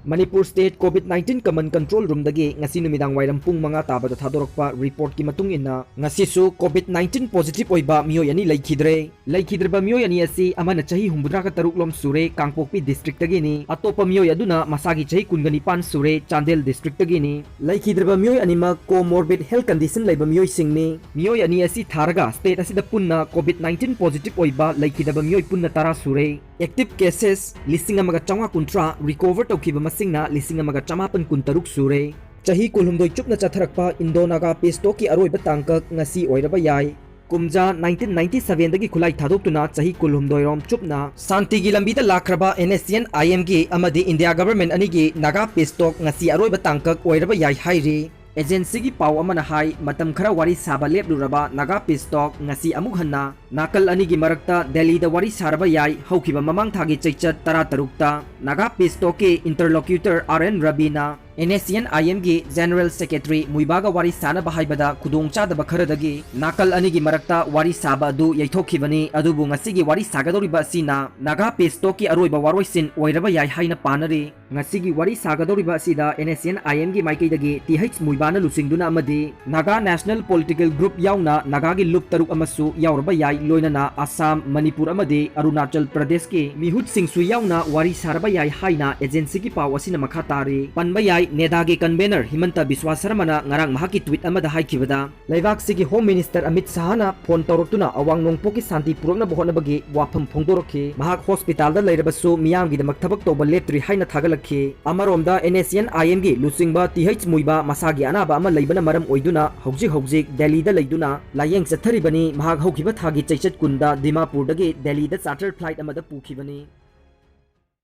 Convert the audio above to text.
Manipur State COVID-19 Command Control Room dagi ngasi numidang wairam pung mga tabada thadorokpa report ki matung ina ngasi su COVID-19 positive oiba mioy ani laikhidreba mioy ani asi amana chahi humbudra ka taruklom sure Kangpokpi district dagi ni atopa mioy aduna masagi chahi kungani sure Chandel district dagi ni laikhidreba mioy ani ma comorbid health condition laiba mioy singni mioy ani asi tharaga state asida punna COVID-19 positive oiba laikhidreba mioy punna tara sure active cases listing amaga changwa kuntra recover tawkiba masingna lising amaga chamapan kuntaruk sure Chahi kulhumdoi Chupna Chatharakpa Indo-Naga ki Aroiba Tangkak Ngasi Oiraba Yai Kumja 1997 dagi khulai thadoptuna chahi kulhumdoi rom chupna santi gi lambida lakraba NSCN IMG amadi India government anigi Naga Pestok ngasi Aroiba Tangkak Oiraba Yai hairi agency gi paw amana hai matam khara wari saba lepluraba Naga Pestok ngasi amuk hanna nakal anigi marakta Delhi da wari saraba yai haukiba mamang thagi chaichat tara tarukta Naga Pestok ke interlocutor RN Rabina NSCN IMG General Secretary Muibaga wari sana bahaibada kudong chadaba kharadagi nakal anigi marakta wari saba adu yaithokhibani adubu ngasigi wari sagadoriba sina Naga Pestok ki aroiba waroisin oiraba yai haina panari ngasigi wari sagadoriba sida NSCN IMG maikaidagi TH Muibana lusingduna amadi Naga National Political Group yauna Naga gi lup taruk amasu yauraba yai loinana Assam Manipur amadi Arunachal Pradesh ki mihut singsu yauna wari saraba yai haina agency ki pawasina makhatari panba yai Nedagi convener Himanta Biswa Sarmana ngarang mahaki tweet amada haikibada Laibak sigi Home Minister Amit Sahana phone tawrotuna awang nongpoki santi purokna bohona bagi wafam phongdorokhi mahak hospital da leirabasu miyam gi damak thabak toba leptri haina thagalakhi amaromda NSCN IMG lusingba TH Muiba masagi anaba ama leibana maram oiduna hojik Delhi da leiduna layeng chatharibani mahak hokiba thagi chaichat kunda Dimapur dagi Delhi da charter flight amada pukhibani